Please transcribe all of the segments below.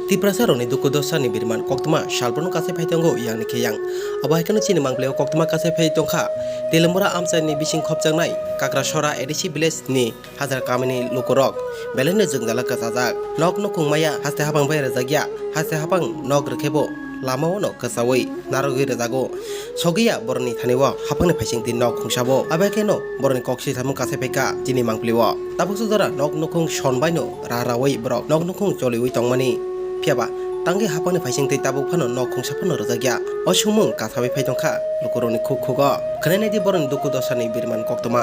Tiprasaroni duku dosa ni birman koktuma shalponu kase phaitongo yang ni kheyang abaikano chini mangleo koktuma kase phaitongkha telembura amsa ni bising khopjangnai kakra sora edisi village ni hazra kamini lukurok belene jungdala kasajak nok no khungmaya haste habang bai rajagya haste habang nok rekhebo lamao no kasawai narogi rajago sogiya boroni thaniwa haphangni phaising tin nok khungsabo abaikeno boroni koksi thamu kase pheka chini mangpliwa tabusudara nok nukhung sonbaino rarawai borok nok nukhung choliwi tongmani Piaba, tangi haphangni phaising tei tabuk phano nok khungsa phano rajagya osumung kathabai phaitongkha lukuroni khukhugo khanai di boroni duku dosani birman koktoma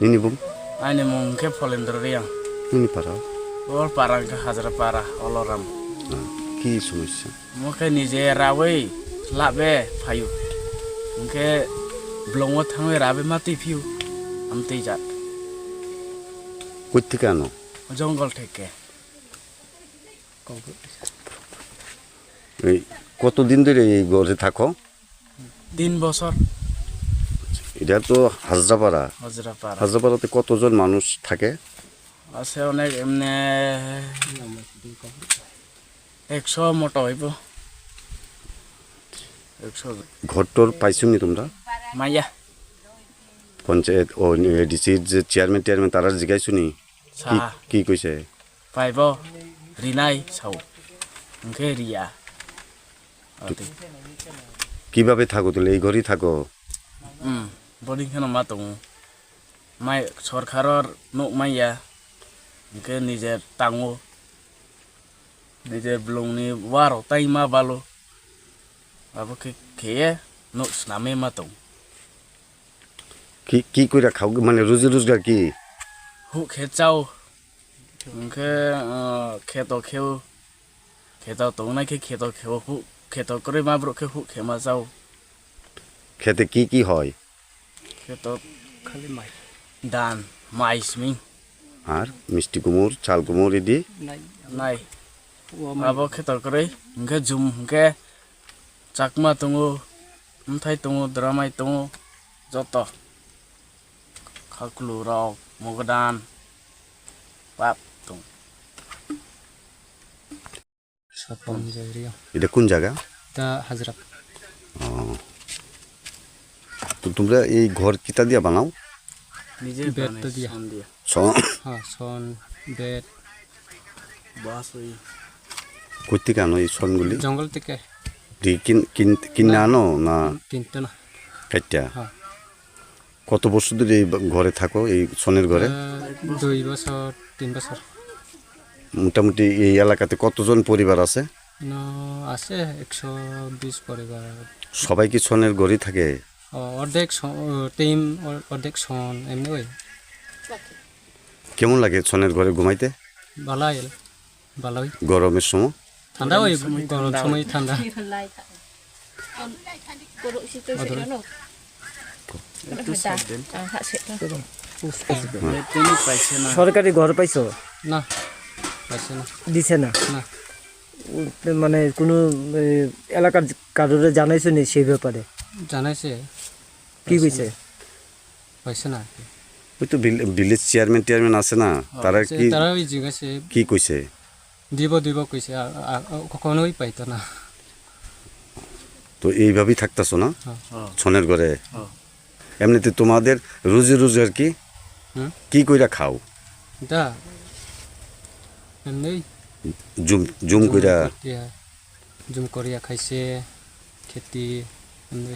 Nini bum? Ani mung ke polendro riang. Nini para? Ol para ke hazra para oloram. Ki সমস্যা? Muke nije rawe labe phayu. Muke blongo thangwe rabe mati phiu. Amtei jat. কই থেকে আনো? Jongol থেকে. এই কতদিন ধরে এই ঘরে থাকো? 3 বছর। এটা তো হাজরাপাড়া। হাজরাপাড়া। হাজরাপাড়াতে কতজন মানুষ থাকে? আছে অনেক এমনে 100 মতো হইব। 100 ঘরটোর পাইছুনি তোমরা? মাইয়া। পঞ্চায়েত ও ডিসির যে চেয়ারম্যান তারা জিগাইছুনি? কি কইছে? পাইব রিনাই সাউ। মুখে রিয়া। কিভাবে থাকো তুমি এই ঘরেই থাকো? Boarding khano matong mai sorkaror no maya ke nijer tango nijer blong ni waro tai ma balo abo ke no sname matong কি কইরা খাও মানে রোজি রোজগার কি? hu khe chao ke kheto kheu kheto to na ke kheto kheu hu kheto kore ma bro ke hu khe ma chao খেতে কি হয়? kheto khali mai dan mais ming আর মিষ্টি কুমড় চাল কুমড় এদি nai abo kheto kore ke jum ke chakma tongo mthai tongo dramai tongo joto khaklu rok mogadan pap tong sapon jairia এটা কোন জায়গা? ta hazra তো তোমরা এই ঘর কিতা দিয়া বানাও? nije bed bed to dia ha son bed basoi কই থেকে আনো এই সনগুলি? জঙ্গল থেকে কিনে আনো না তিনটা না কাইটা? হ্যাঁ। কত বছর ধরে এই ঘরে থাকো এই সনের ঘরে? 2 বছর 3 বছর মোটামুটি এই এলাকাতে কতজন পরিবার আছে? না আছে 120 পরিবার সবাই কি সনের ঘরেই থাকে? অর্ধেক টিম অর্ধেক সন এমনি ওই কেমন লাগে সনের ঘরে ঘুমাইতে? ভালোই গরমের সময়? ঠান্ডা ওই গরম সময় ঠান্ডা সরকারি ঘর পাইছো? না পাইছে না দিছে না না মানে কোনো এলাকার কারোরে জানাইছো নি সেই ব্যাপারে? জানাইছে কি কইছে? পাইছে না ওই তো ভিলেজ চেয়ারম্যান আছে না, তারা কি তারা ওই জিজ্ঞাসে কি কইছে? দিব কইছে কখনোই পাইতো না। তো এইভাবেই থাকতাছো না হ্যাঁ। ছনের ঘরে? এমনিতে তোমাদের রোজি রোজগার কি কি কইরা খাও? এটা এমনি জুম কইরা জুম করিয়া খাইছে খেতি এমনি